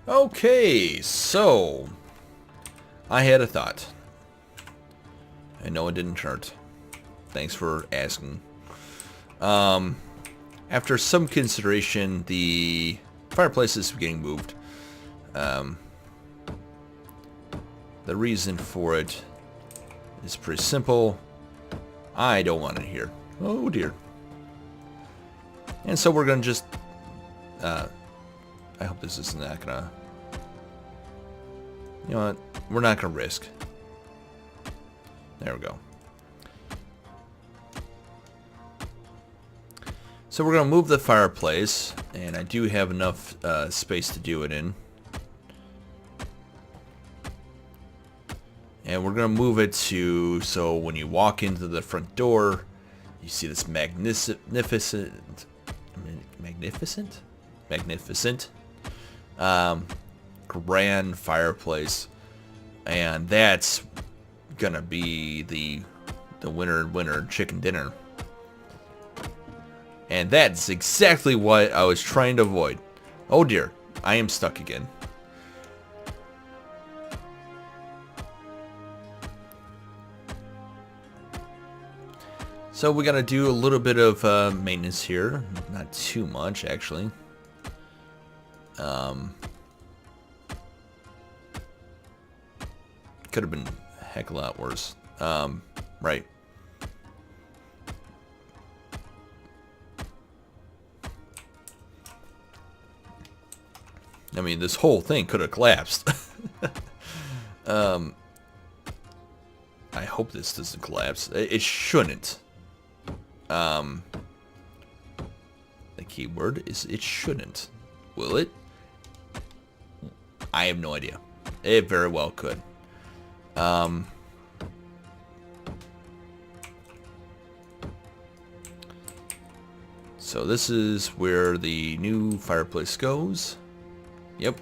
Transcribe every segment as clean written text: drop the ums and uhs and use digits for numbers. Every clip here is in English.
Okay, so I had a thought. I know it didn't hurt. Thanks for asking. After some consideration, the fireplace is getting moved. The reason for it is pretty simple. I don't want it here. Oh dear. And so we're gonna just I hope this is not gonna, you know what, we're not gonna risk. There we go. So we're gonna move the fireplace, and I do have enough space to do it in. And we're gonna move it to, so when you walk into the front door, you see this magnificent grand fireplace, and that's gonna be the winner chicken dinner. And that's exactly what I was trying to avoid. Oh dear, I am stuck again. So we gotta do a little bit of maintenance here. Not too much, actually. Could have been a heck of a lot worse. Right. I mean, this whole thing could have collapsed. I hope this doesn't collapse. It shouldn't. The keyword is it shouldn't. Will it? I have no idea. It very well could. So this is where the new fireplace goes. Yep.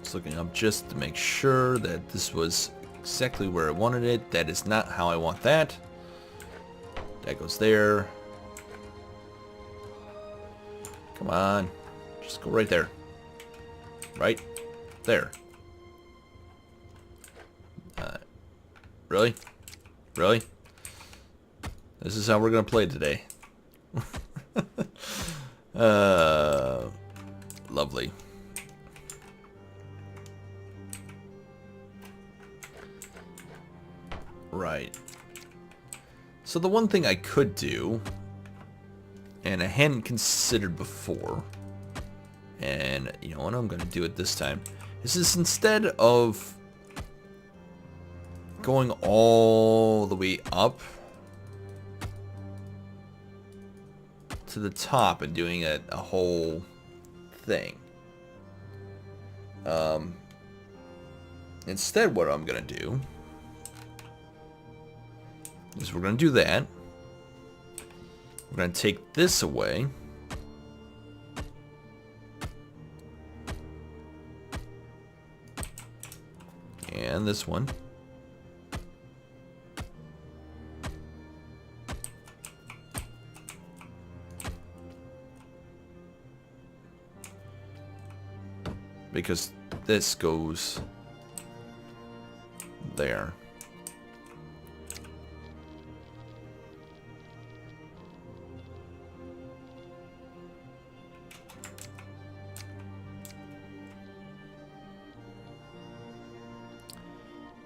Just looking up just to make sure that this was exactly where I wanted it. That is not how I want that. That goes there. Come on. Just go right there. Right there. Really? Really? This is how we're gonna play today. Lovely. Right. So the one thing I could do, and I hadn't considered before, and you know what, I'm gonna do it this time, is this instead of going all the way up to the top and doing a whole thing. Instead, what I'm gonna do is we're gonna do that. We're gonna take this away. And this one. Because this goes there.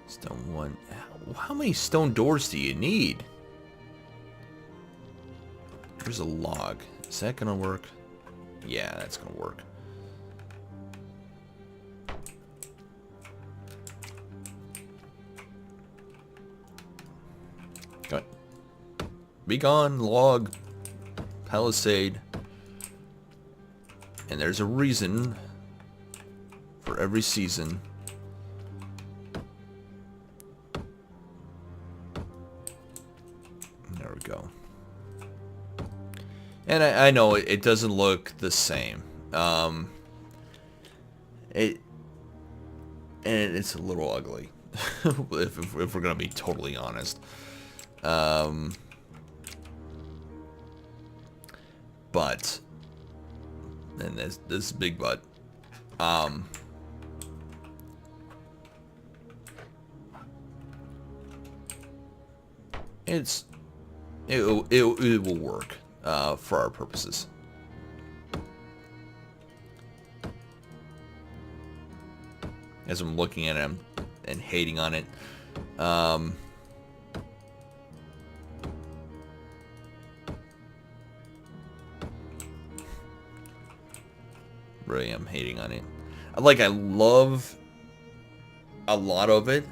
Stone one. How many stone doors do you need? There's a log. Is that gonna work? Yeah, that's gonna work. Go ahead. Be gone, log, palisade. And there's a reason for every season. There we go. And I know it doesn't look the same. It's a little ugly, if we're gonna be totally honest. But and this big butt. It will work for our purposes. As I'm looking at it and hating on it. Really am hating on it. Like, I love a lot of it,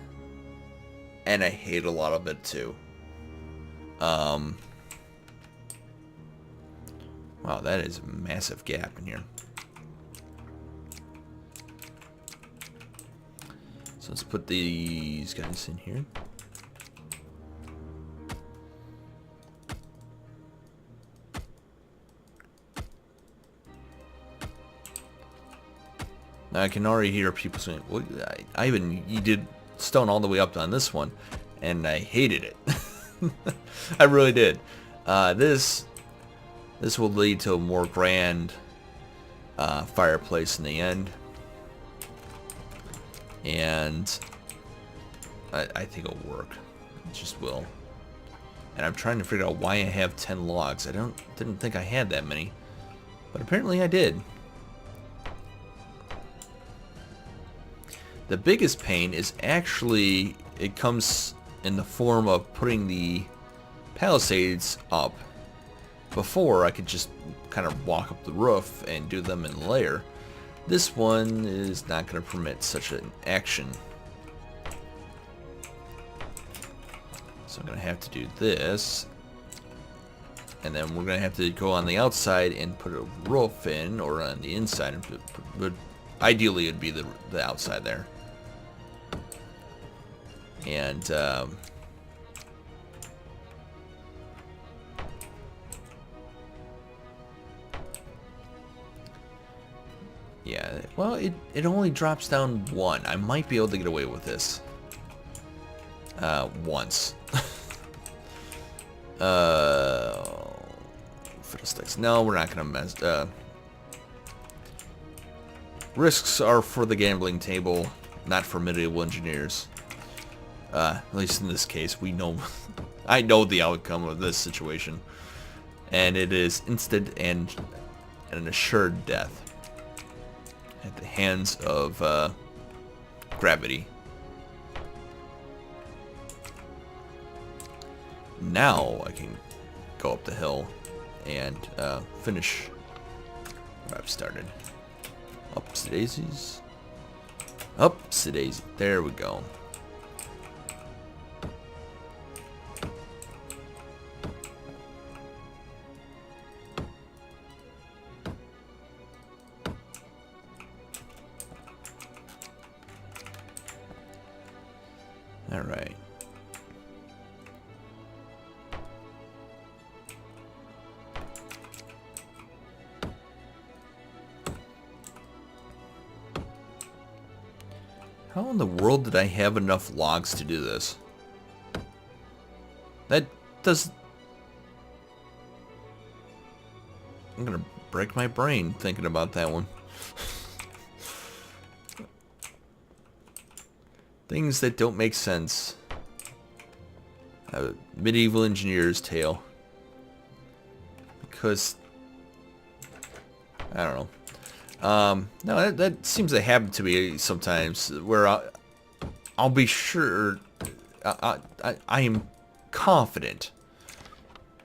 and I hate a lot of it too. Wow, that is a massive gap in here. So let's put these guys in here. Now I can already hear people saying, well, you did stone all the way up on this one, and I hated it. I really did. This will lead to a more grand fireplace in the end. And I think it'll work. It just will. And I'm trying to figure out why I have 10 logs. I didn't think I had that many, but apparently I did. The biggest pain is actually, it comes in the form of putting the palisades up. Before, I could just kind of walk up the roof and do them in a layer. This one is not going to permit such an action. So I'm going to have to do this. And then we're going to have to go on the outside and put a roof in, or on the inside. But ideally, it'd be the outside there. And yeah, well, it only drops down one. I might be able to get away with this once. Fiddlesticks. No, we're not gonna mess. Risks are for the gambling table, not for medieval engineers. At least in this case, we know. I know the outcome of this situation, and it is instant and an assured death at the hands of gravity. Now I can go up the hill and finish where I've started. Upsy daisies. Upsy daisy. There we go. All right. How in the world did I have enough logs to do this? That does... I'm gonna break my brain thinking about that one. Things that don't make sense. A medieval engineer's tale. Because... I don't know. No, that seems to happen to me sometimes, where I'll be sure, I am confident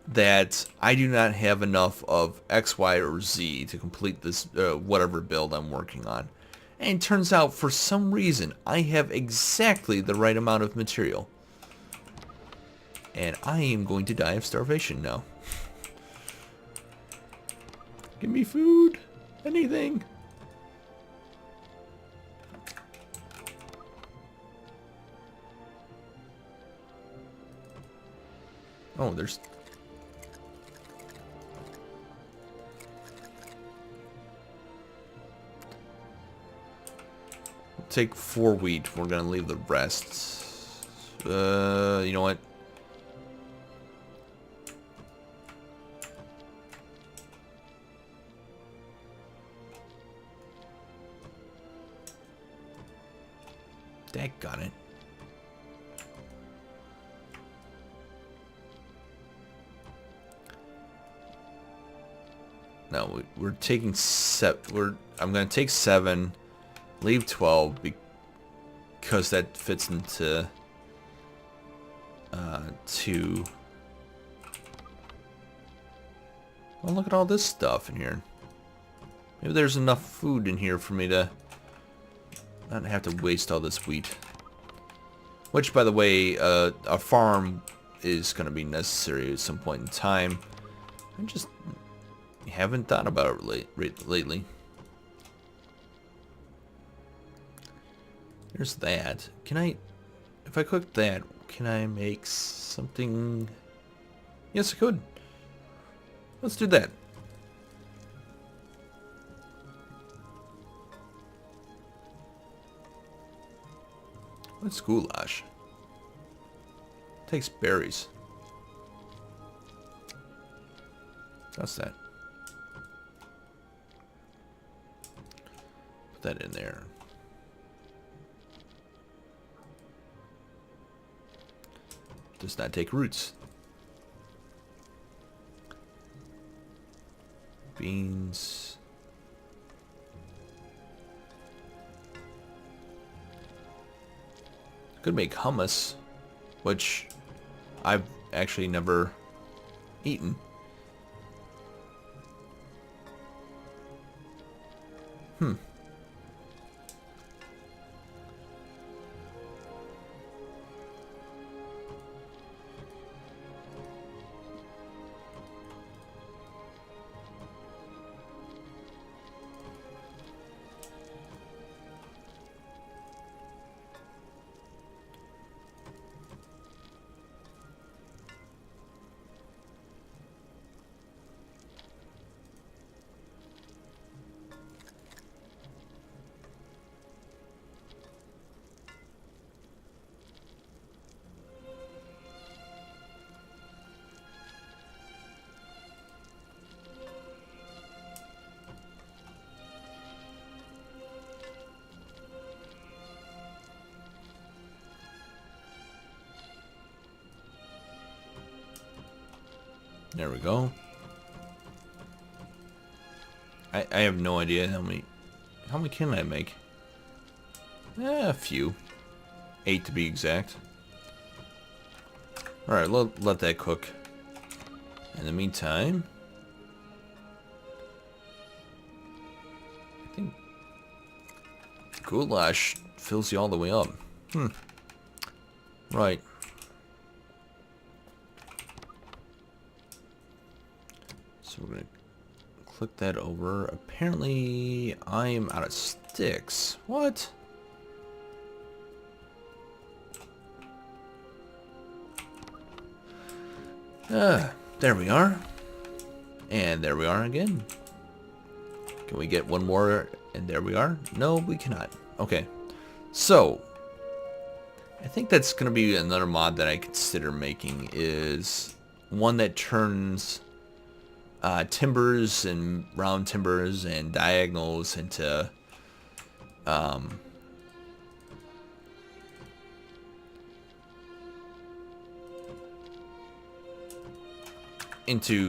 that I do not have enough of X, Y, or Z to complete this whatever build I'm working on. And it turns out, for some reason, I have exactly the right amount of material. And I am going to die of starvation now. Give me food. Anything. Oh, there's... We'll take 4 wheat. We're gonna leave the rest. You know what? Daggone it. No, we're taking I'm gonna take 7, leave 12 because that fits into 2. Well, look at all this stuff in here. Maybe there's enough food in here for me to not have to waste all this wheat. Which, by the way, a farm is going to be necessary at some point in time. I just haven't thought about it lately. There's that. Can I, if I cook that, can I make something? Yes, I could. Let's do that. What's goulash? Takes berries. What's that? Put that in there. Does not take roots. Beans. Could make hummus, which I've actually never eaten. There we go. I have no idea how many can I make? A few. 8 to be exact. Alright, let that cook. In the meantime, I think goulash fills you all the way up. Right. So we're going to click that over. Apparently, I am out of sticks. What? There we are. And there we are again. Can we get one more? And there we are. No, we cannot. Okay. So, I think that's going to be another mod that I consider making, is one that turns timbers and round timbers and diagonals into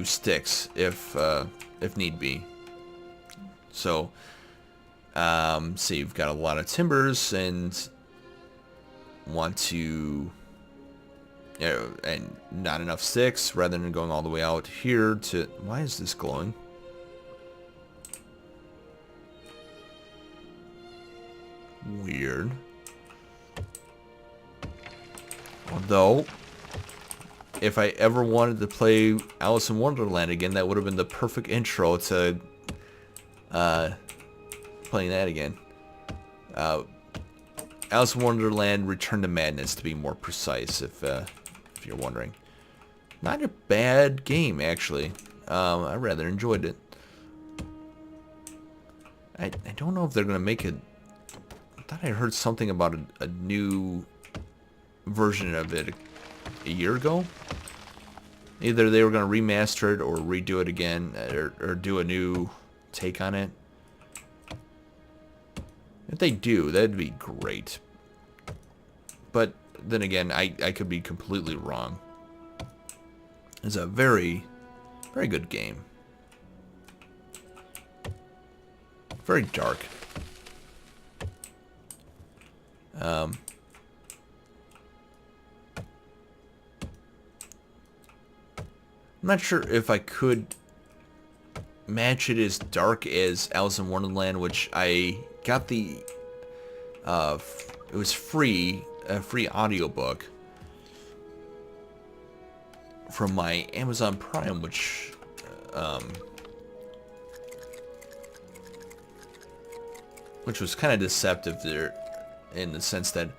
sticks if need be. So say you've got a lot of timbers and want to, and not enough sticks, rather than going all the way out here to... Why is this glowing? Weird. Although, if I ever wanted to play Alice in Wonderland again, that would have been the perfect intro to playing that again. Alice in Wonderland Return to Madness, to be more precise, if you're wondering. Not a bad game, actually. I rather enjoyed it. I don't know if they're going to make it... I thought I heard something about a new version of it a year ago. Either they were going to remaster it or redo it again, or do a new take on it. If they do, that'd be great. But then again, I could be completely wrong. It's a very, very good game. Very dark. I'm not sure if I could match it as dark as Alice in Wonderland, which I got the it was free, a free audiobook from my Amazon Prime, which was kind of deceptive there, in the sense that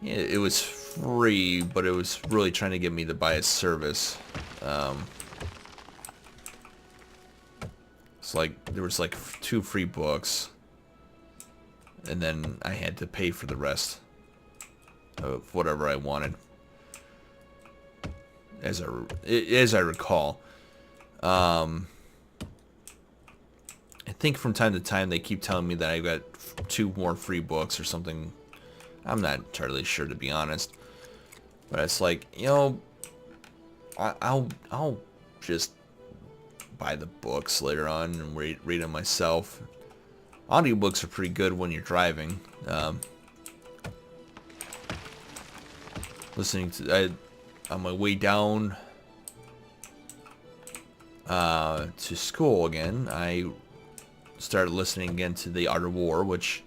it was free, but it was really trying to get me to buy a service. It's like there was like 2 free books, and then I had to pay for the rest of whatever I wanted, as I recall. I think from time to time they keep telling me that I got 2 more free books or something. I'm not entirely sure, to be honest. But it's like, you know, I'll just buy the books later on and read them myself. Audiobooks are pretty good when you're driving. Listening to on my way down to school again, I started listening again to The Art of War, which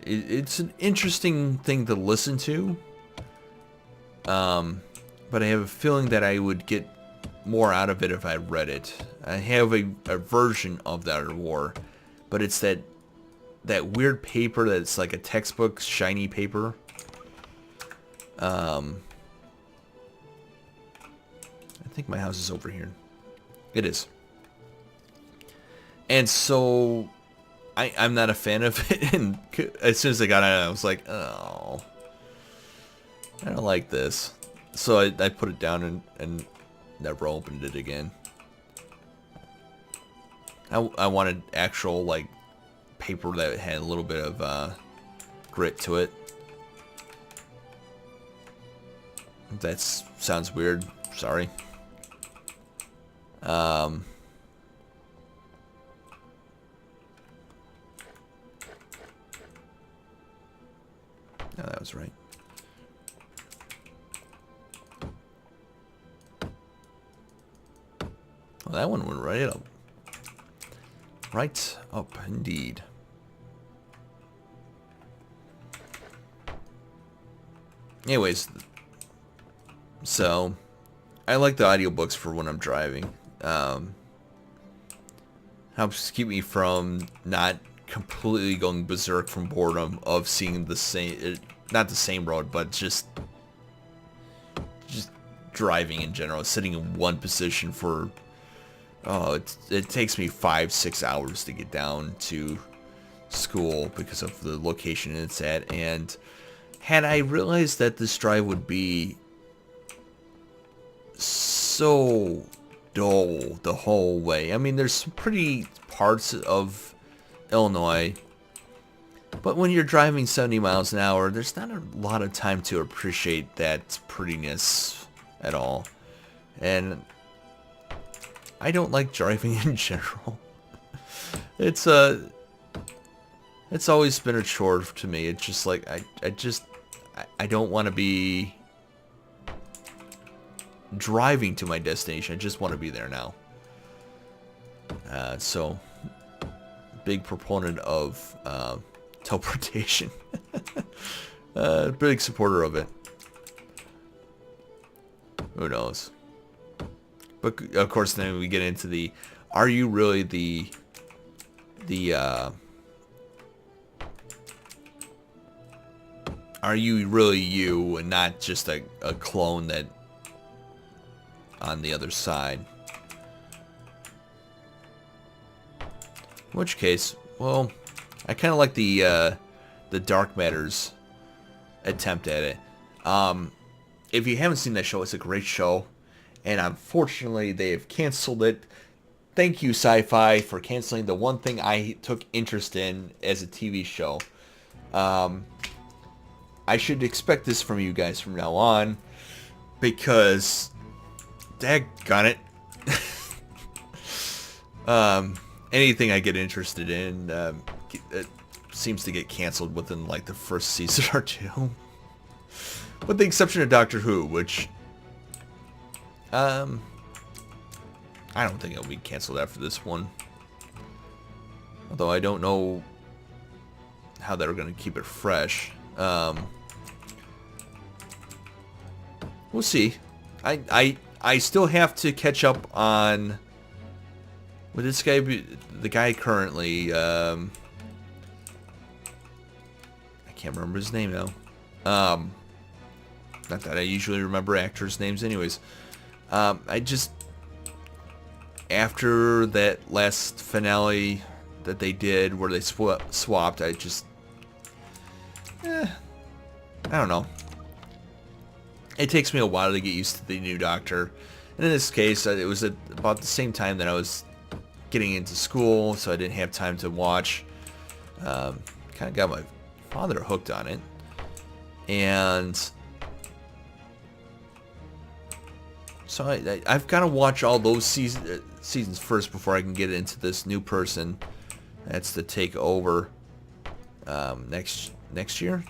it's an interesting thing to listen to. But I have a feeling that I would get more out of it if I read it. I have a version of The Art of War, but it's that weird paper that's like a textbook, shiny paper. I think my house is over here. It is. And so I'm not a fan of it, and as soon as I got it, I was like, oh, I don't like this. So I put it down and never opened it again. I wanted actual, like, paper that had a little bit of grit to it. That sounds weird. Sorry. No, that was right. Well, that one went right up. Right up, indeed. Anyways, so I like the audiobooks for when I'm driving. Helps keep me from not completely going berserk from boredom of seeing the same, not the same road, but just driving in general, sitting in one position for, it takes me 5-6 hours to get down to school because of the location it's at. And had I realized that this drive would be so dull the whole way, I mean, there's some pretty parts of Illinois, but when you're driving 70 miles an hour, there's not a lot of time to appreciate that prettiness at all. And I don't like driving in general. It's always been a chore to me. It's just like I don't want to be driving to my destination. I just want to be there now. So big proponent of teleportation. Big supporter of it. Who knows? But of course, then we get into the, are you really the are you really you and not just a clone that on the other side? In which case, well, I kind of like the Dark Matter's attempt at it. If you haven't seen that show, it's a great show, and unfortunately they have canceled it. Thank you, Sci-Fi, for canceling the one thing I took interest in as a TV show. I should expect this from you guys from now on, because daggone it. Anything I get interested in it seems to get canceled within like the first season or two. With the exception of Doctor Who, which I don't think it'll be canceled after this one. Although I don't know how they're going to keep it fresh. We'll see. I still have to catch up on... Would this guy be... The guy currently... I can't remember his name now. Not that I usually remember actors' names anyways. I just... After that last finale that they did where they swapped, I just... I don't know. It takes me a while to get used to the new Doctor. And in this case, it was at about the same time that I was getting into school, so I didn't have time to watch. Kind of got my father hooked on it. And so I've got to watch all those seasons first before I can get into this new person that's to take over next year.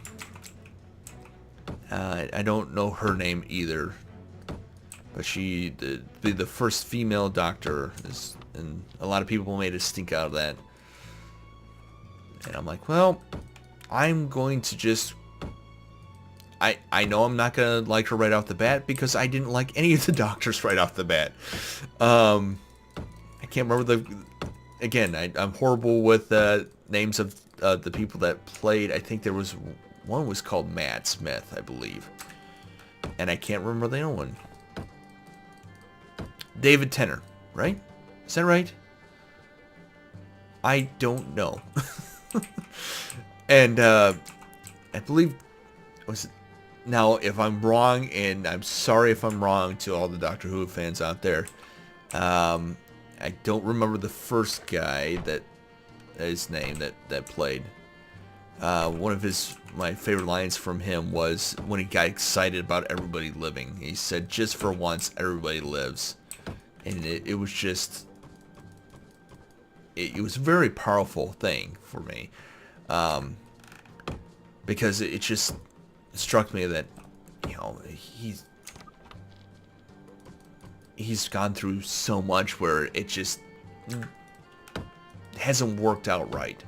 I don't know her name either, but she be the first female Doctor, and a lot of people made a stink out of that. And I'm like, well, I'm going to just... I know I'm not going to like her right off the bat because I didn't like any of the Doctors right off the bat. I can't remember the... Again, I'm horrible with names of the people that played. I think there was... One was called Matt Smith, I believe. And I can't remember the other one. David Tennant, right? Is that right? I don't know. And I believe... was it, now, if I'm wrong, and I'm sorry if I'm wrong to all the Doctor Who fans out there, I don't remember the first guy his name that played. One of my favorite lines from him was when he got excited about everybody living. He said, "Just for once, everybody lives," and it was just, it was a very powerful thing for me, because it just struck me that, you know, he's gone through so much where it just hasn't worked out right.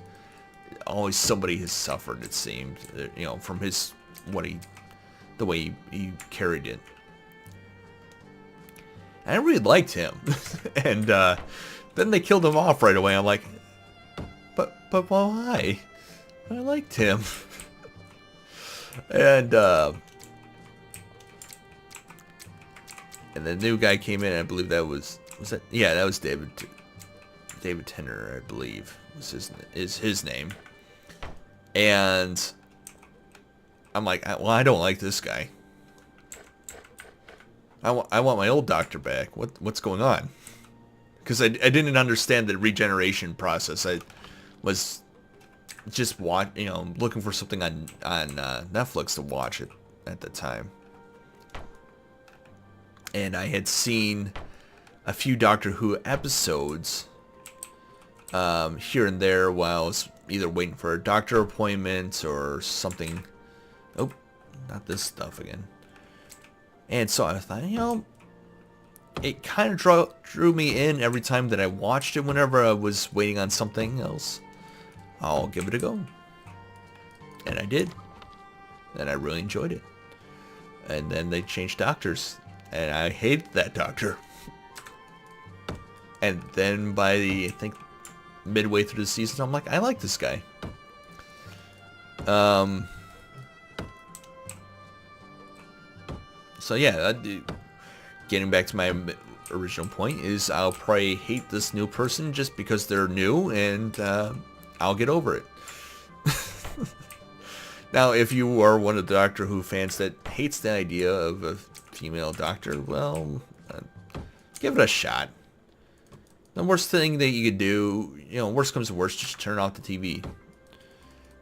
Always somebody has suffered, it seemed, you know, from the way he carried it. And I really liked him. And then they killed him off right away. I'm like, but why? I liked him. And the new guy came in, and I believe that was that? Yeah, that was David Tennant, I believe, is his name. And I'm like, well, I don't like this guy. I want my old Doctor back. What's going on? Because I didn't understand the regeneration process. I was just looking for something on Netflix to watch it at the time. And I had seen a few Doctor Who episodes here and there while I was either waiting for a doctor appointment or something. Oh, not this stuff again. And so I thought, you know, it kind of drew me in every time that I watched it. Whenever I was waiting on something else, I'll give it a go. And I did. And I really enjoyed it. And then they changed doctors, and I hated that doctor. And then by I think midway through the season, I'm like, I like this guy. So yeah, getting back to my original point is I'll probably hate this new person just because they're new, and I'll get over it. Now, if you are one of the Doctor Who fans that hates the idea of a female doctor, well, give it a shot. The worst thing that you could do, you know, worst comes to worst, just turn off the TV.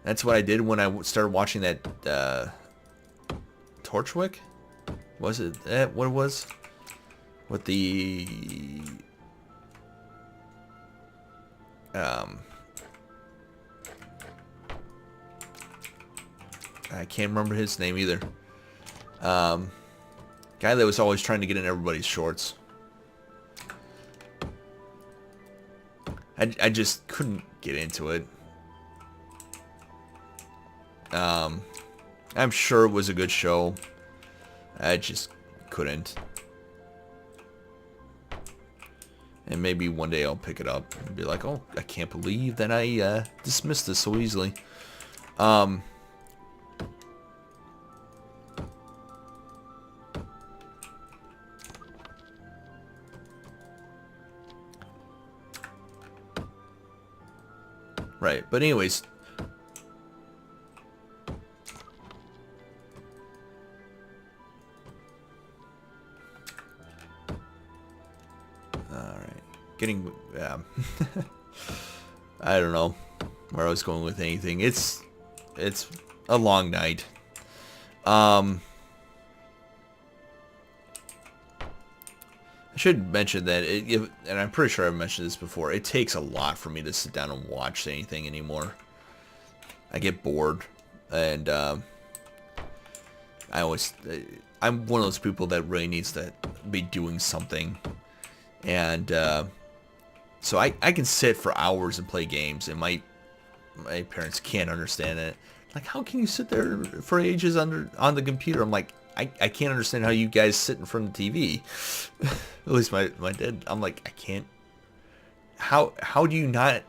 That's what I did when I started watching that Torchwick. Was it that what it was? With the I can't remember his name either. Guy that was always trying to get in everybody's shorts. I just couldn't get into it. I'm sure it was a good show. I just couldn't. And maybe one day I'll pick it up and be like, oh, I can't believe that I dismissed this so easily. Right, but anyways. Getting, I don't know where I was going with anything. It's a long night. I should mention that, and I'm pretty sure I've mentioned this before, it takes a lot for me to sit down and watch anything anymore. I get bored, and I'm one of those people that really needs to be doing something. And so I can sit for hours and play games, and my parents can't understand it. Like, how can you sit there for ages on the computer? I'm like, I can't understand how you guys sit in front of the TV. At least my dad. I'm like, I can't. How do you not?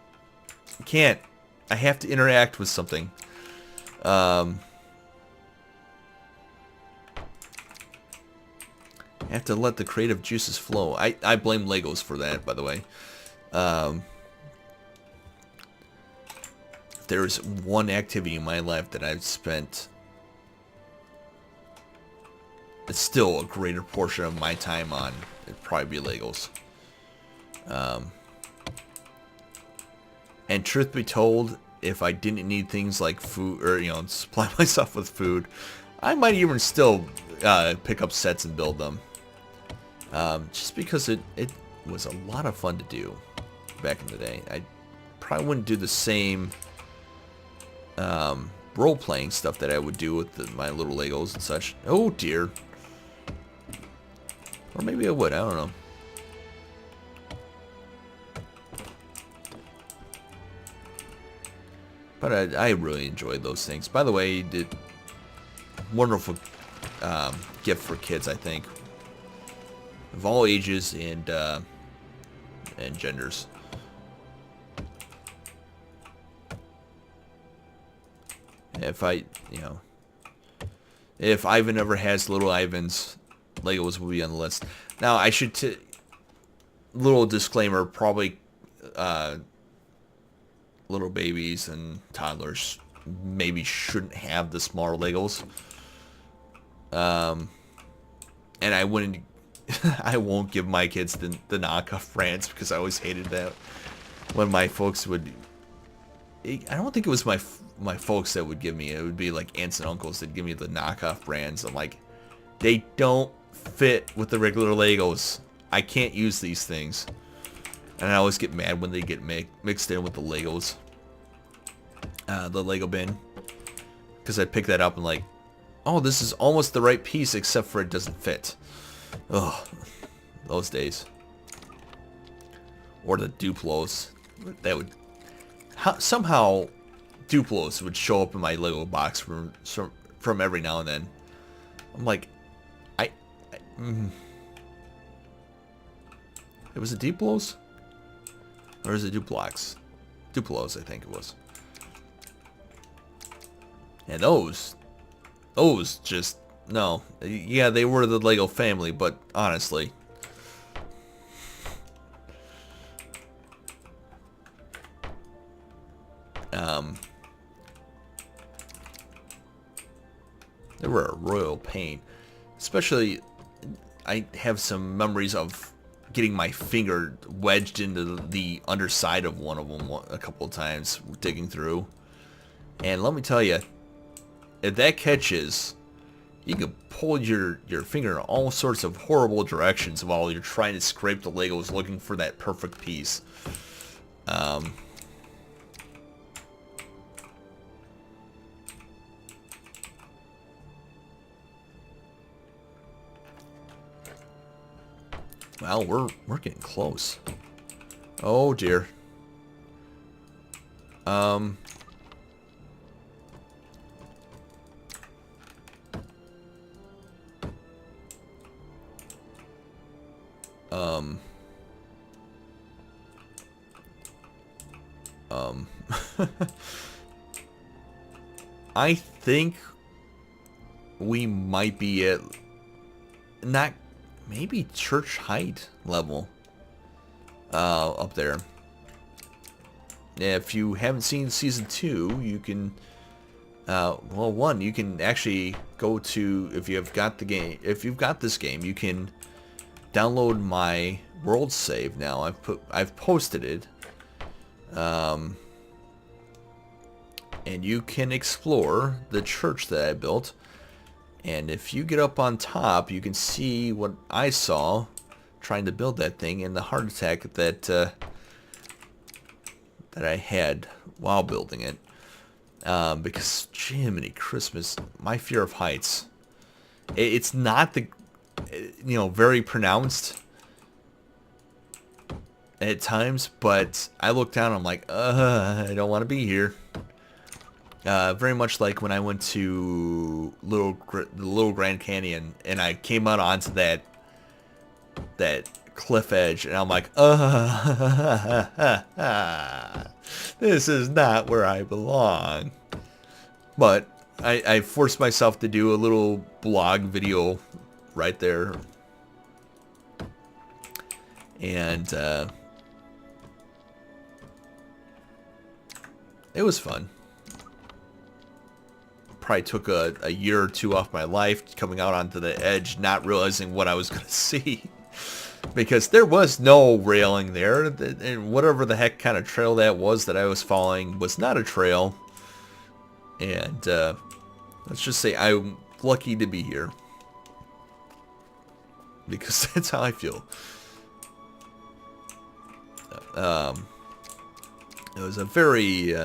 Can't. I have to interact with something. I have to let the creative juices flow. I blame Legos for that, by the way. There's one activity in my life that I've spent, it's still a greater portion of my time on. It'd probably be Legos. And truth be told, if I didn't need things like food, or supply myself with food, I might even still pick up sets and build them. Just because it was a lot of fun to do back in the day. I probably wouldn't do the same role-playing stuff that I would do with my little Legos and such. Oh dear. Or maybe I would, I don't know. But I really enjoyed those things. By the way, wonderful gift for kids, I think. Of all ages and genders. If if Ivan ever has little Ivans, Legos will be on the list. Now, I should little disclaimer, probably little babies and toddlers maybe shouldn't have the smaller Legos. And I wouldn't I won't give my kids the knockoff brands, because I always hated that when my folks would. I don't think it was my folks that would give me. It would be like aunts and uncles that give me the knockoff brands. I'm like, they don't fit with the regular Legos. I can't use these things. And I always get mad when they get mixed in with the Legos. The Lego bin. Because I pick that up and like, oh, this is almost the right piece except for it doesn't fit. Ugh, those days. Or the Duplos. That would somehow Duplos would show up in my Lego box from every now and then. I'm like, it was a Duplos, or is it Duplox? Duplos, I think it was. And those just. No, yeah, they were the Lego family, but honestly, they were a royal pain. Especially, I have some memories of getting my finger wedged into the underside of one of them a couple of times, digging through. And let me tell you, if that catches, you can pull your finger in all sorts of horrible directions while you're trying to scrape the Legos looking for that perfect piece. Well, we're getting close. Oh dear. I think we might be at not maybe church height level up there. If you haven't seen season 2, you can well, one, you can actually go to, if you've got the game, if you've got this game, you can download my world save now. I've posted it. And you can explore the church that I built. And if you get up on top, you can see what I saw trying to build that thing and the heart attack that that I had while building it. Because, Jiminy Christmas, my fear of heights. It's not the, very pronounced at times, but I look down and I'm like, I don't want to be here. Very much like when I went to the Little Grand Canyon and I came out onto that cliff edge and I'm like, this is not where I belong. But I forced myself to do a little blog video right there. And it was fun. Probably took a year or two off my life coming out onto the edge, not realizing what I was going to see. Because there was no railing there, and whatever the heck kind of trail that was that I was following was not a trail. And let's just say I'm lucky to be here. Because that's how I feel. It was a very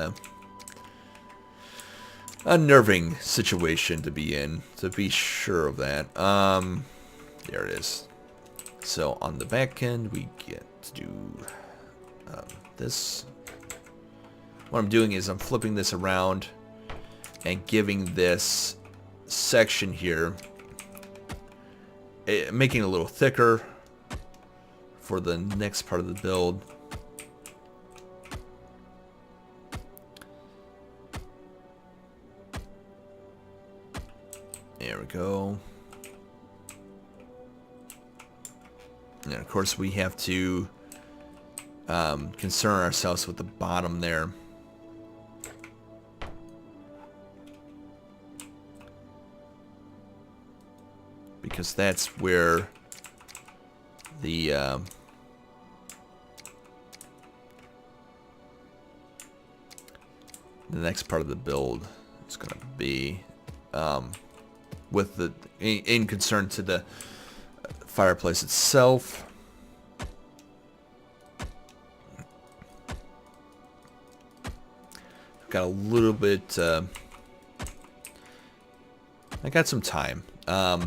unnerving situation to be in, to be sure of that. There it is. So on the back end, we get to do this. What I'm doing is I'm flipping this around and giving this section here, making it a little thicker for the next part of the build. There we go. And of course we have to concern ourselves with the bottom there. Because that's where the next part of the build is going to be, with the in concern to the fireplace itself. Got a little bit. I got some time. I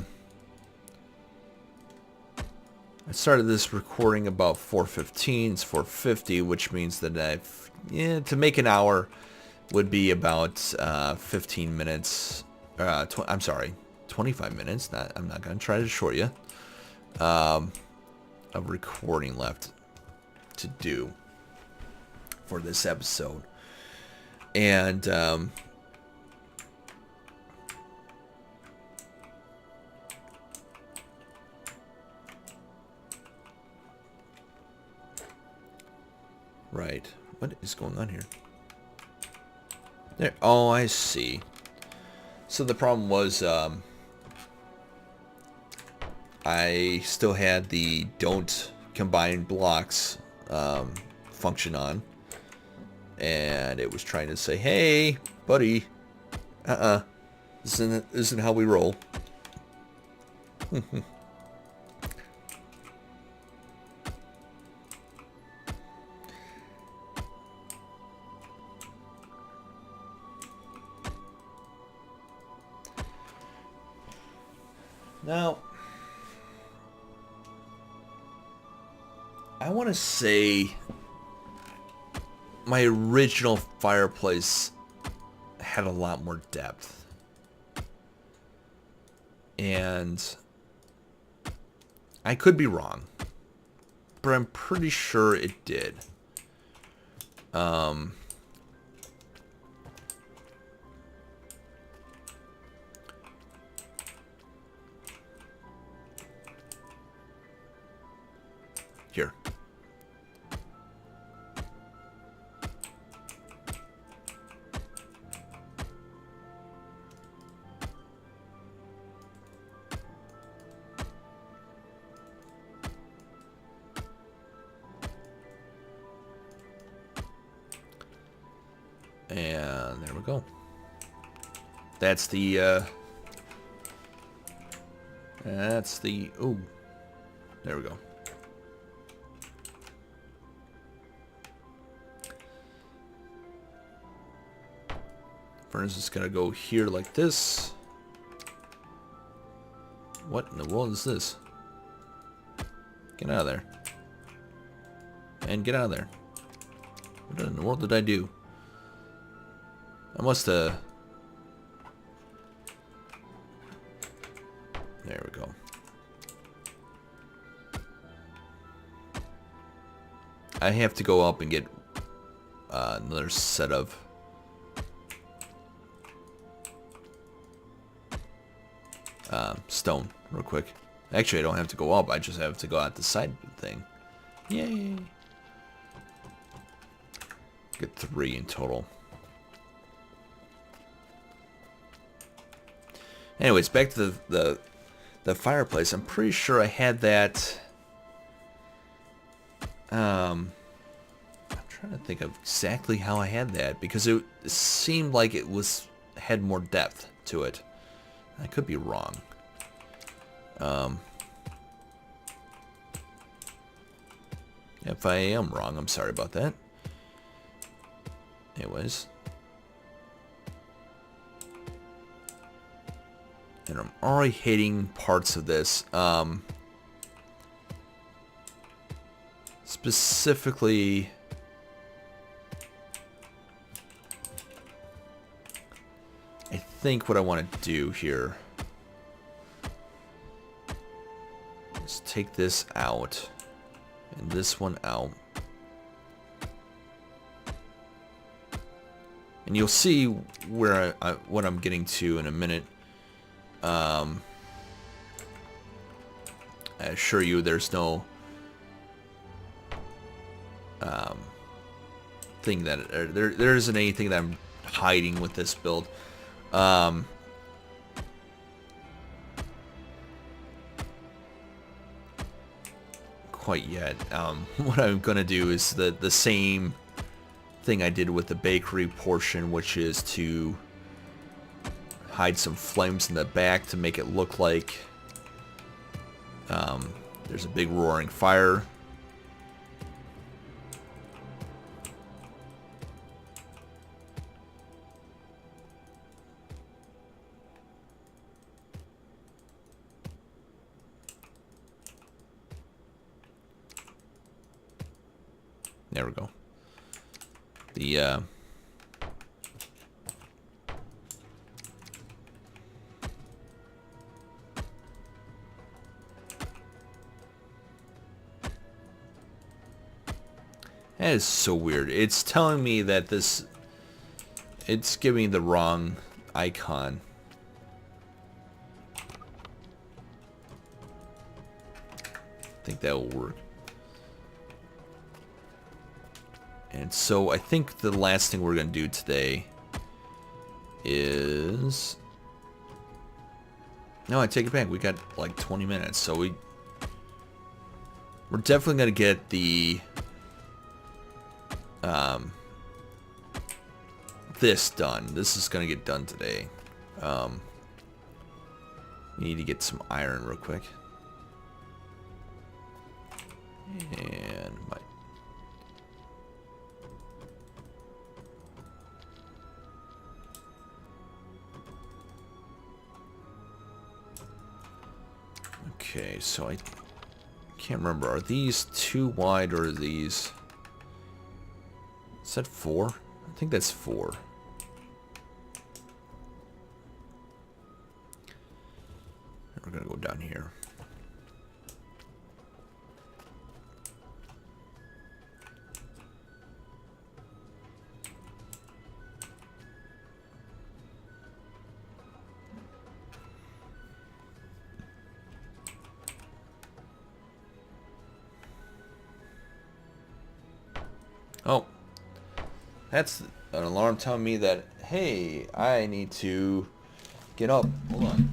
started this recording about 4:15. It's 4:50, which means that to make an hour would be about 15 minutes. I'm sorry, 25 minutes. I'm not going to try to short you. Of recording left to do for this episode. And right, what is going on here? There. Oh, I see. So the problem was I still had the don't combine blocks function on. and it was trying to say, hey, buddy, this isn't how we roll. Now, I want to say my original fireplace had a lot more depth. And I could be wrong, but I'm pretty sure it did. Here. And there we go. That's the, ooh, there we go. Furnace is gonna go here like this. What in the world is this? Get out of there. And get out of there. What in the world did I do? I must have... There we go. I have to go up and get another set of stone real quick. Actually, I don't have to go up. I just have to go out the side thing. Yay! Get 3 in total. Anyways, back to the fireplace. I'm pretty sure I had that. I'm trying to think of exactly how I had that because it seemed like it had more depth to it. I could be wrong. If I am wrong, I'm sorry about that. Anyways. And I'm already hating parts of this. Specifically... I think what I want to do here is take this out and this one out. And you'll see where what I'm getting to in a minute. I assure you there's no thing that there isn't anything that I'm hiding with this build. Quite yet. What I'm gonna do is the same thing I did with the bakery portion, which is to hide some flames in the back to make it look like there's a big roaring fire. There we go. The that is so weird. It's telling me that it's giving me the wrong icon. I think that will work. And so I think the last thing we're going to do today is... No, I take it back. We got like 20 minutes. So we're definitely going to get the this done. This is gonna get done today. We need to get some iron real quick. And my... Okay, so I can't remember. Are these too wide or are these... Is that 4? I think that's 4. We're gonna go down here. Oh, that's an alarm telling me that, hey, I need to get up. Hold on.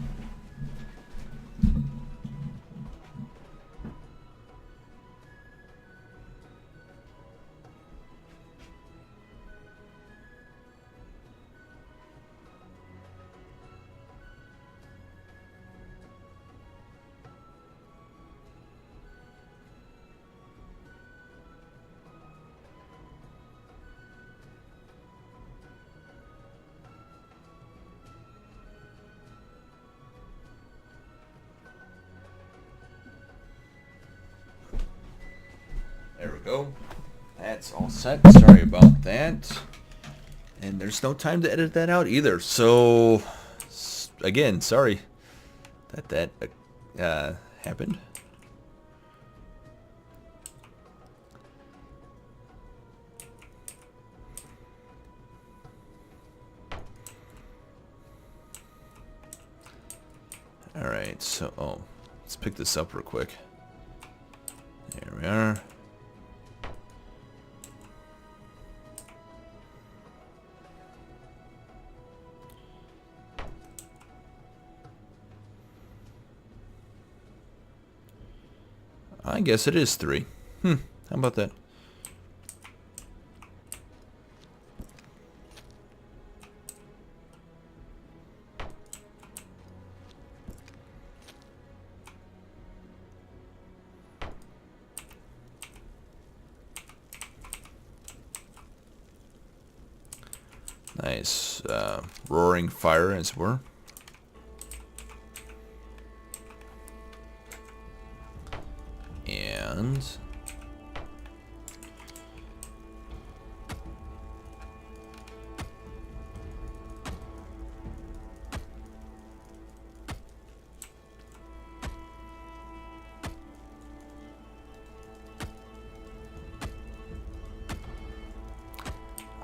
There we go. That's all set. Sorry about that. And there's no time to edit that out either. So, again, sorry that happened. Alright, so, let's pick this up real quick. There we are. I guess it is 3. How about that? Nice. Roaring fire, as it were. And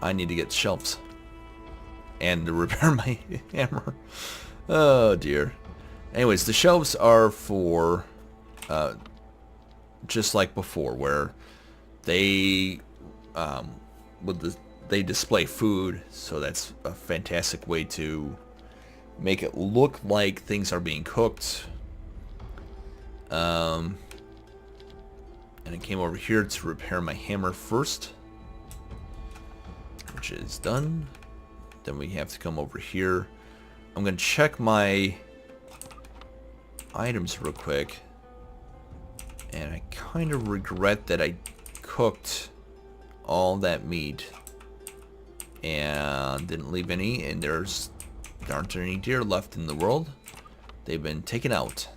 I need to get shelves and to repair my hammer. Oh dear. Anyways, the shelves are for just like before, where they they display food, so that's a fantastic way to make it look like things are being cooked. And I came over here to repair my hammer first, which is done. Then we have to come over here. I'm gonna check my items real quick. And I kind of regret that I cooked all that meat and didn't leave any, and there aren't any deer left in the world. They've been taken out.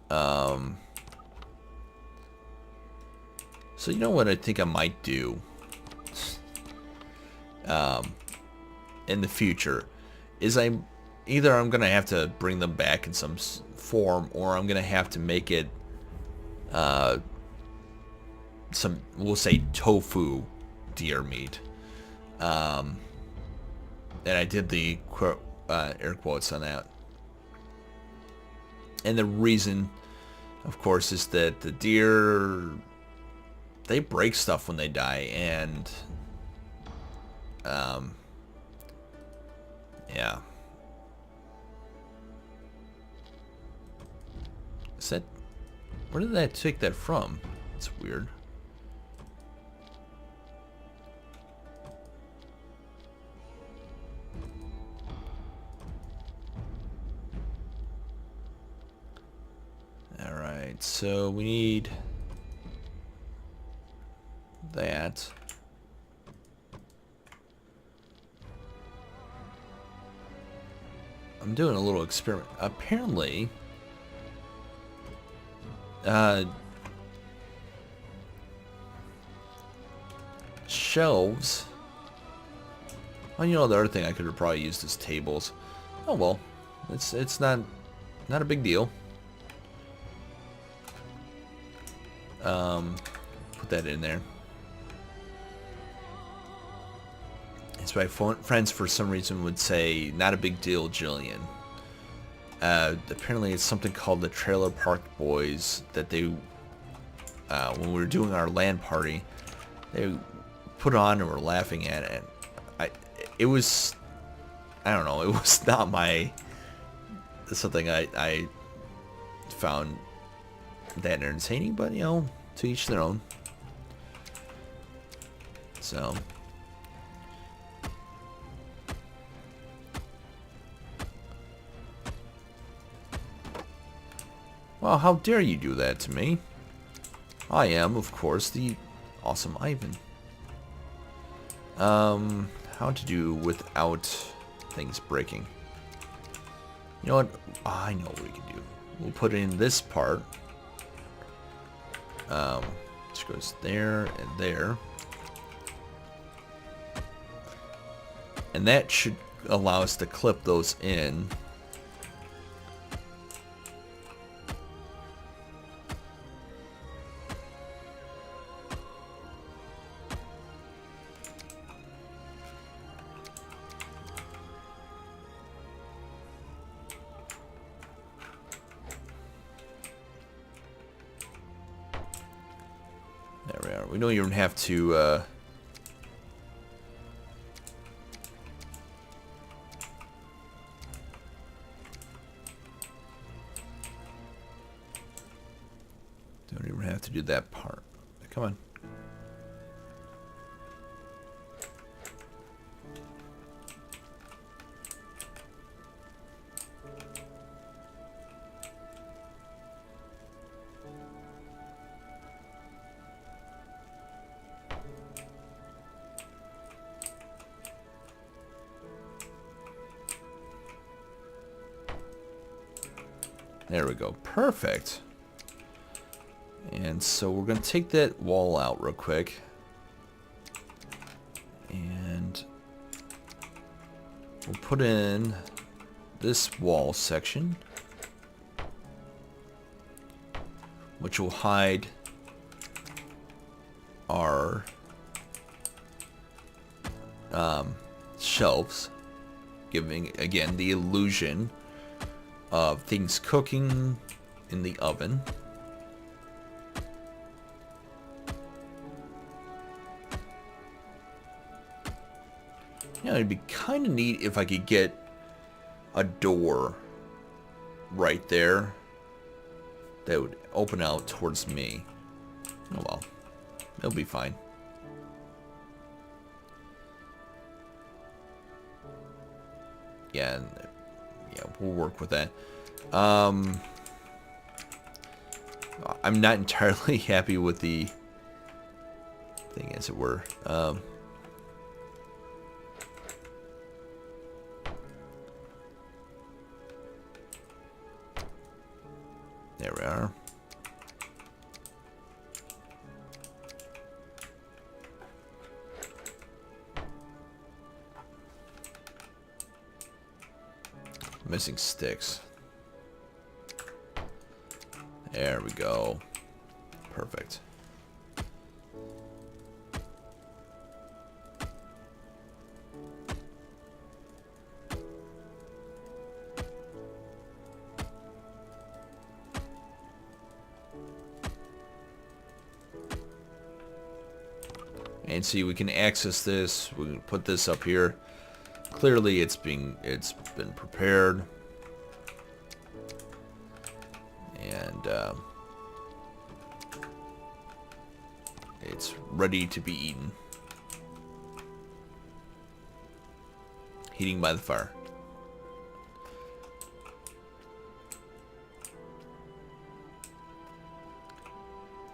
So you know what I think I might do in the future is I'm gonna have to bring them back in some form, or I'm gonna have to make it some, we'll say, tofu deer meat. And I did the air quotes on that. And the reason, of course, is that the deer, they break stuff when they die, and yeah. Is that, where did I take that from? It's weird. Alright, so we need that. I'm doing a little experiment. Apparently, shelves. Oh, you know, the other thing I could have probably used is tables. Oh well, it's not a big deal. Put that in there. It's my friends for some reason would say, not a big deal, Jillian. Apparently it's something called the Trailer Park Boys that they, when we were doing our LAN party, they put on and were laughing at it. It was, I don't know, it was not something I found that entertaining, but, you know, to each their own. So... Well, how dare you do that to me? I am, of course, the awesome Ivan. How to do without things breaking. You know what? I know what we can do. We'll put in this part. Which goes there and there. And that should allow us to clip those in. There we are. We don't even have to, don't even have to do that part. Come on. There we go. Perfect. And so we're going to take that wall out real quick. And we'll put in this wall section, which will hide our shelves, giving, again, the illusion of things cooking in the oven. Yeah, it'd be kind of neat if I could get a door right there that would open out towards me. Oh well, it'll be fine. Yeah, yeah, we'll work with that. I'm not entirely happy with the thing, as it were. There we are. Missing sticks. There we go. Perfect. And see, we can access this. We can put this up here. Clearly, it's been prepared, and it's ready to be eaten. Heating by the fire.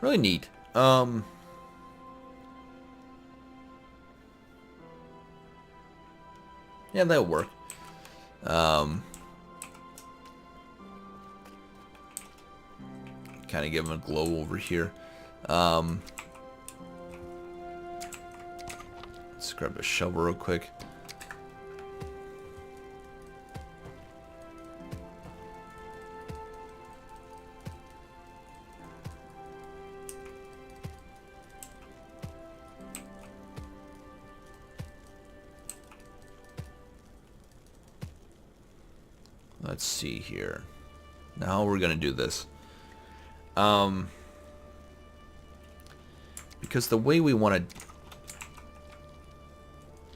Really neat. Yeah, that'll work. Kind of give him a glow over here. Let's grab a shovel real quick. Let's see here. Now we're gonna do this. Because the way we want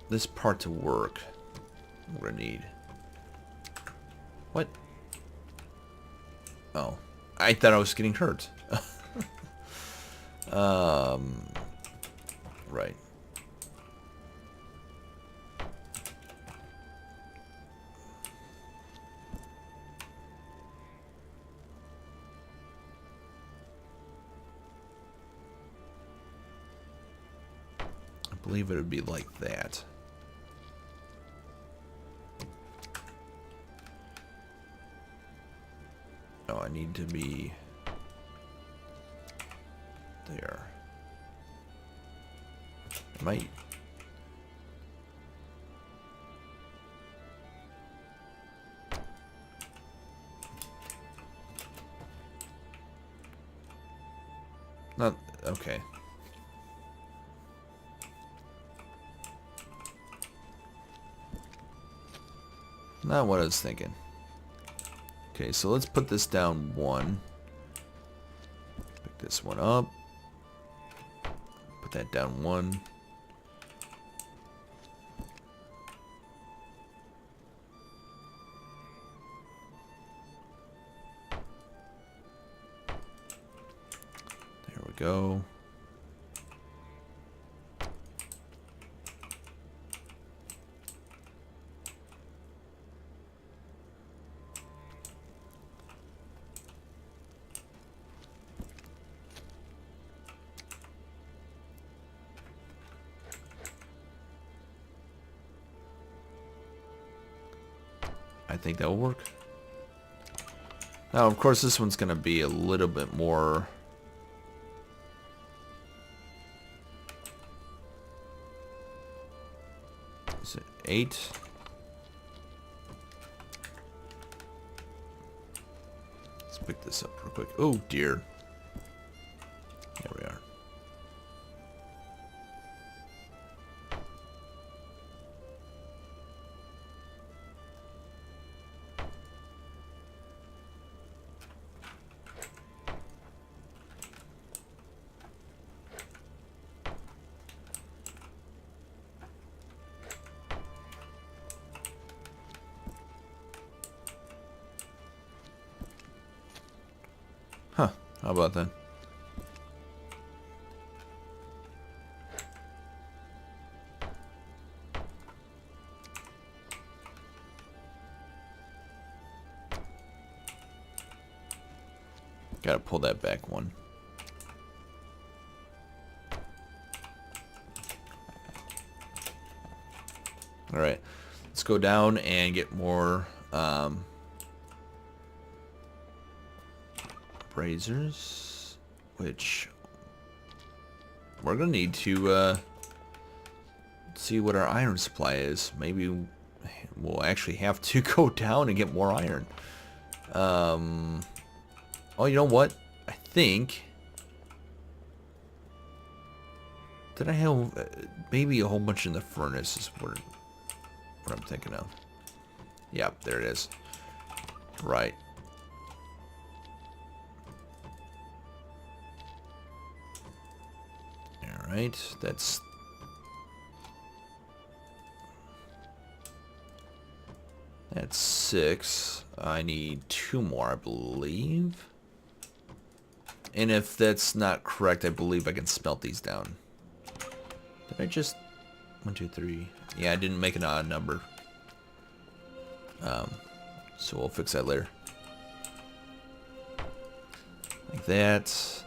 this part to work, we're gonna need... What? Oh, I thought I was getting hurt. Right. I believe it would be like that. Oh, I need to be there. Might. Not okay. Not what I was thinking. Okay, so let's put this down 1. Pick this one up. Put that down 1. There we go. I think that will work. Now, of course, this one's going to be a little bit more... Is it 8? Let's pick this up real quick. Oh, dear. There we are. Huh, how about that? Gotta pull that back 1. Alright, let's go down and get more razors, which we're gonna need to see what our iron supply is. Maybe we'll actually have to go down and get more iron. Oh, you know what? I think... Did I have maybe a whole bunch in the furnace is what I'm thinking of. Yep, there it is. Right. Alright, that's... That's 6. I need 2 more, I believe. And if that's not correct, I believe I can smelt these down. Did I just... 1, 2, 3... Yeah, I didn't make an odd number. So we'll fix that later. Like that.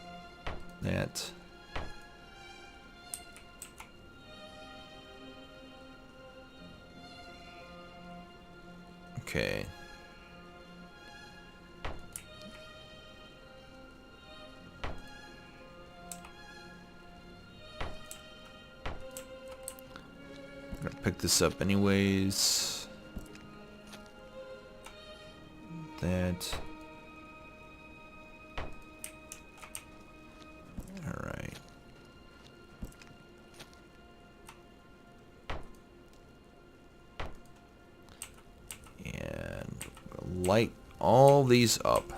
that. Okay. I'm gonna pick this up anyways. That. Alright. And light all these up.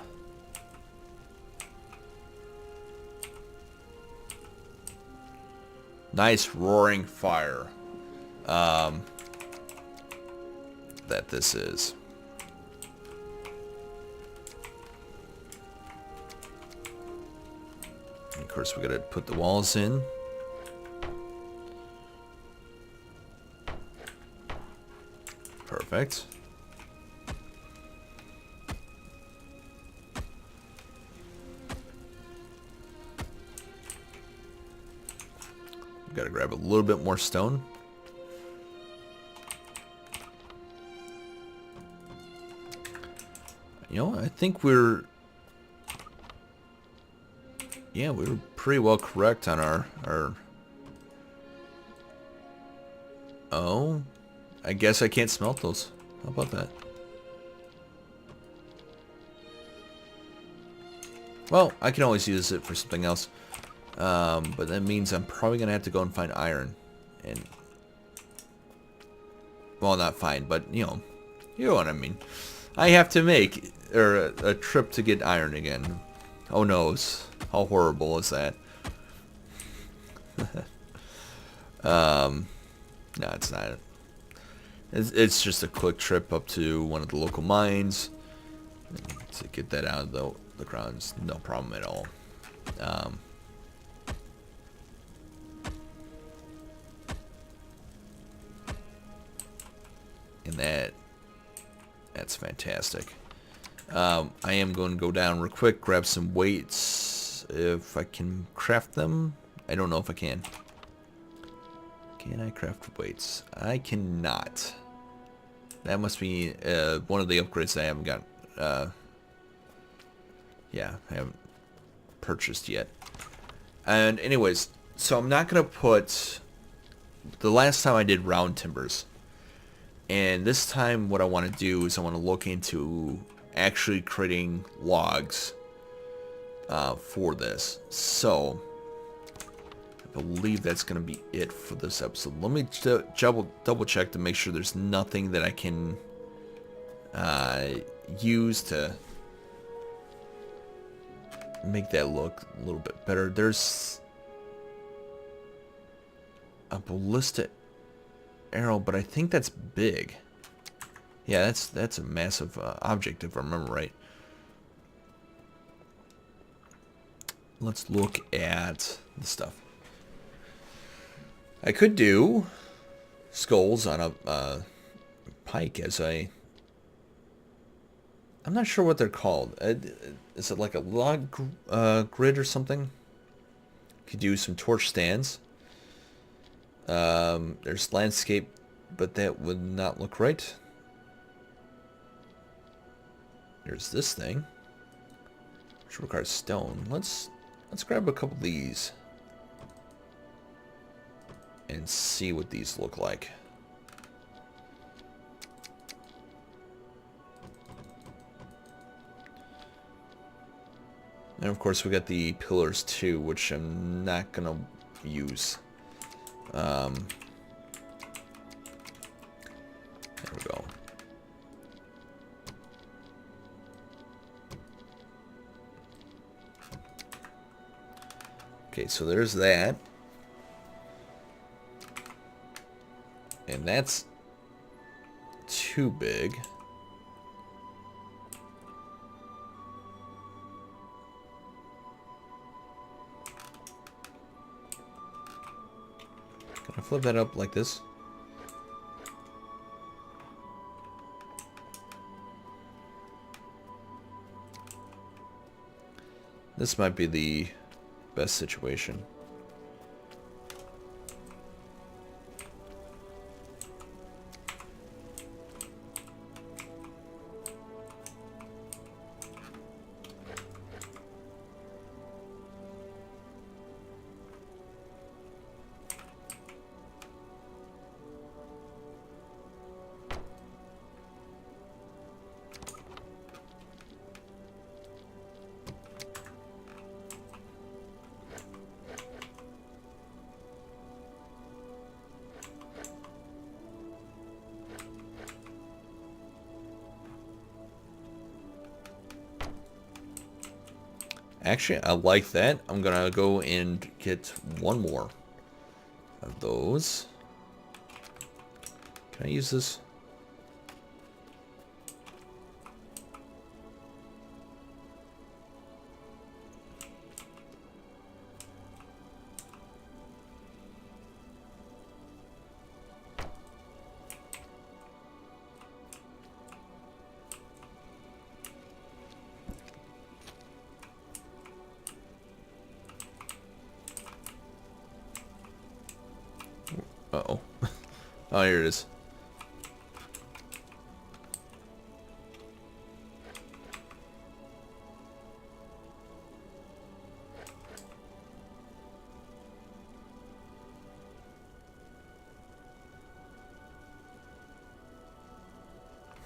Nice roaring fire. That this is. And of course, we gotta put the walls in. Perfect. Gotta grab a little bit more stone. You know, I think we're... Yeah, we were pretty well correct on our... Oh, I guess I can't smelt those. How about that? Well, I can always use it for something else. But that means I'm probably going to have to go and find iron. And... Well, not find, but, you know what I mean. I have to make a trip to get iron again. Oh noes. How horrible is that? No, it's not. It's just a quick trip up to one of the local mines to get that out of the ground. It's no problem at all. And that's fantastic. I am going to go down real quick, grab some weights if I can craft them. I don't know if I can. Can I craft weights? I cannot. That must be one of the upgrades that I haven't got. Yeah, I haven't purchased yet. And anyways, so I'm not going to put... The last time I did round timbers. And this time what I want to do is I want to look into actually creating logs for this. So, I believe that's going to be it for this episode. Let me double check to make sure there's nothing that I can use to make that look a little bit better. There's a ballista arrow, but I think that's big. Yeah, that's a massive object if I remember right. Let's look at the stuff. I could do skulls on a pike as I'm not sure what they're called. Is it like a log grid or something? Could do some torch stands. There's landscape, but that would not look right. There's this thing, which requires stone. Let's grab a couple of these and see what these look like. And of course we got the pillars too, which I'm not gonna use. There we go. Okay, so there's that. And that's too big. Can I flip that up like this? This might be the best situation. Actually, I like that. I'm gonna go and get one more of those. Can I use this? Uh-oh. Oh, here it is.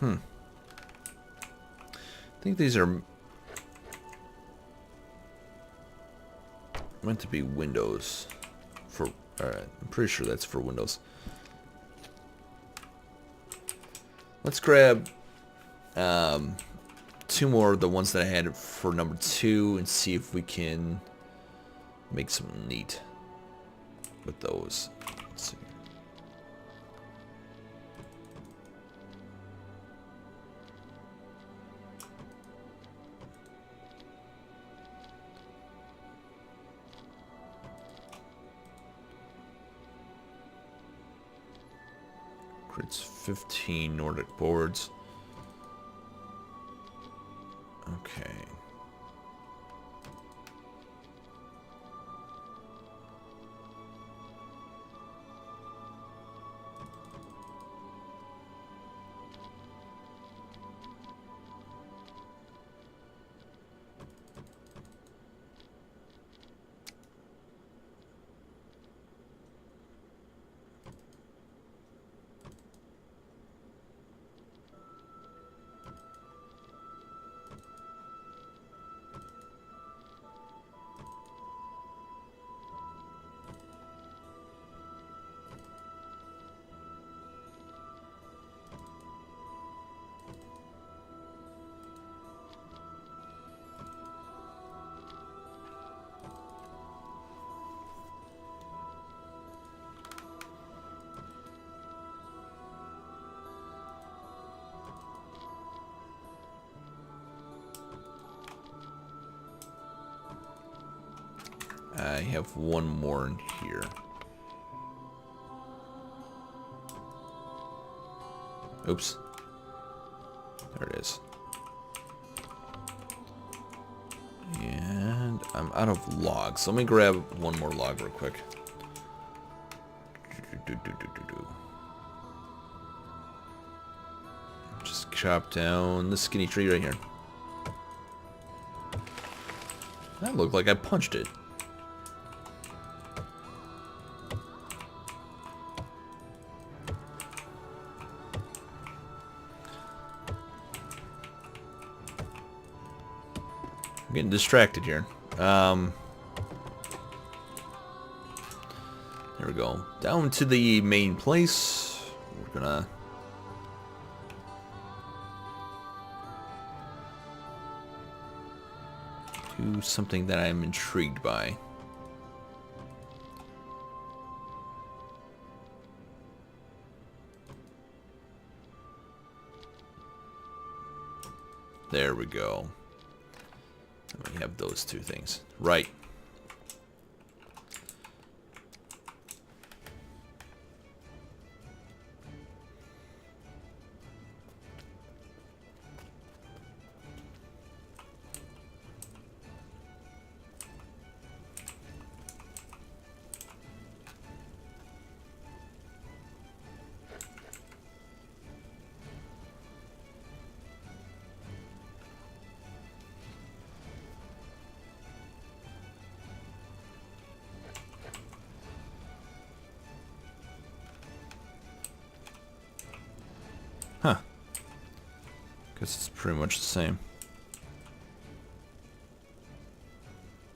I think these are meant to be windows for... Alright, I'm pretty sure that's for windows. Let's grab 2 more of the ones that I had for number 2 and see if we can make something neat with those. Let's see. It's 15 Nordic boards. Okay. I have one more in here. Oops. There it is. And I'm out of logs. So let me grab one more log real quick. Just chop down the skinny tree right here. That looked like I punched it. I'm getting distracted here. There we go. Down to the main place. We're gonna... do something that I'm intrigued by. There we go. We have those 2 things. Right. Guess it's pretty much the same.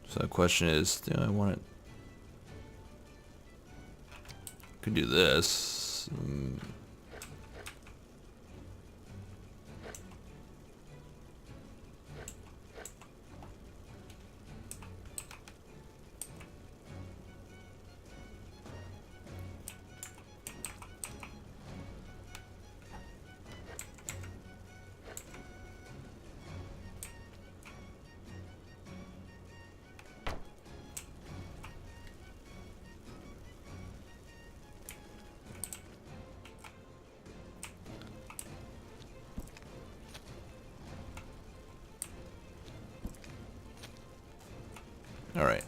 So the question is, do I want it? Could do this. All right.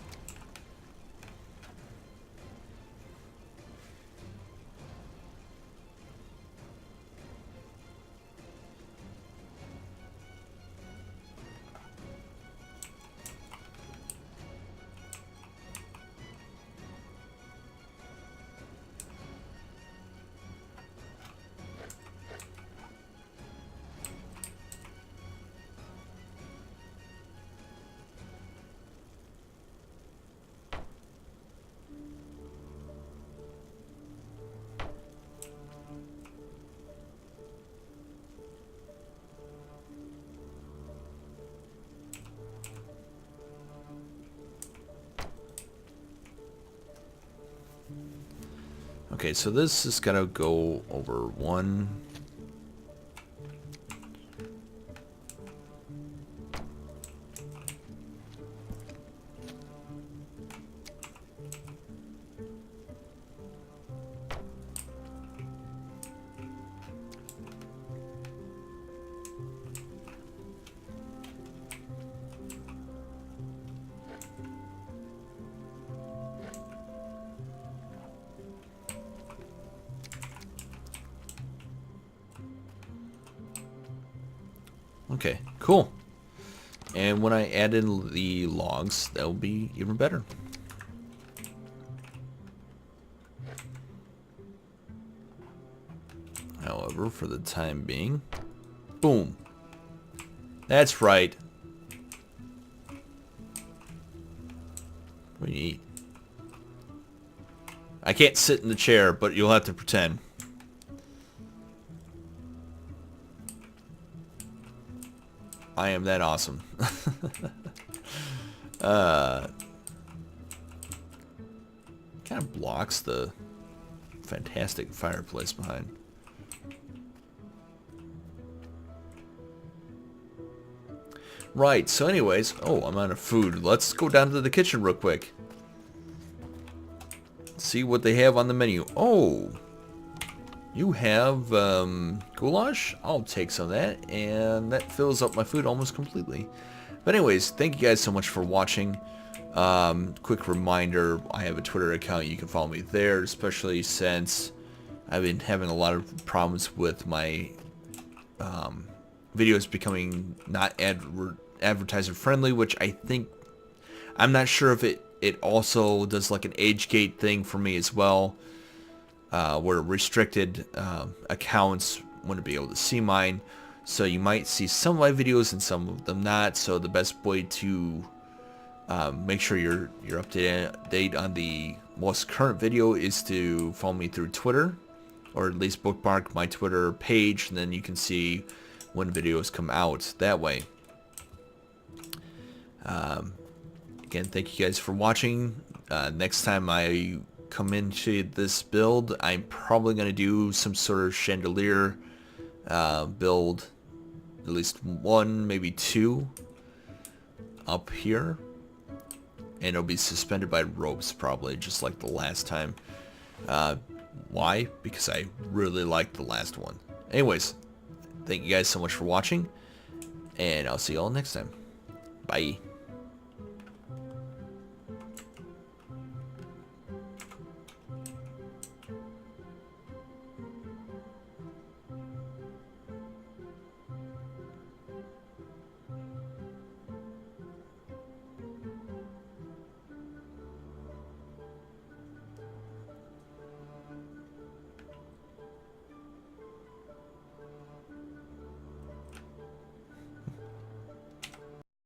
Okay, so this is gonna go over one. Okay, cool. And when I add in the logs, that'll be even better. However, for the time being, boom. That's right. What do you eat? I can't sit in the chair, but you'll have to pretend. I am that awesome. Kind of blocks the fantastic fireplace behind. Right, so anyways, oh, I'm out of food. Let's go down to the kitchen real quick. See what they have on the menu. Oh, you have goulash? I'll take some of that, and that fills up my food almost completely. But anyways, thank you guys so much for watching. Quick reminder, I have a Twitter account. You can follow me there, especially since I've been having a lot of problems with my videos becoming not advertiser friendly, which I think, I'm not sure if it also does like an age gate thing for me as well, where restricted accounts wouldn't be able to see mine. So you might see some of my videos and some of them not. So the best way to make sure you're up to date on the most current video is to follow me through Twitter, or at least bookmark my Twitter page, and then you can see when videos come out that way. Again, thank you guys for watching. Next time I come into this build, I'm probably going to do some sort of chandelier build, at least one, maybe two up here, and it'll be suspended by ropes probably, just like the last time. Why? Because I really liked the last one. Anyways, thank you guys so much for watching, and I'll see you all next time. Bye.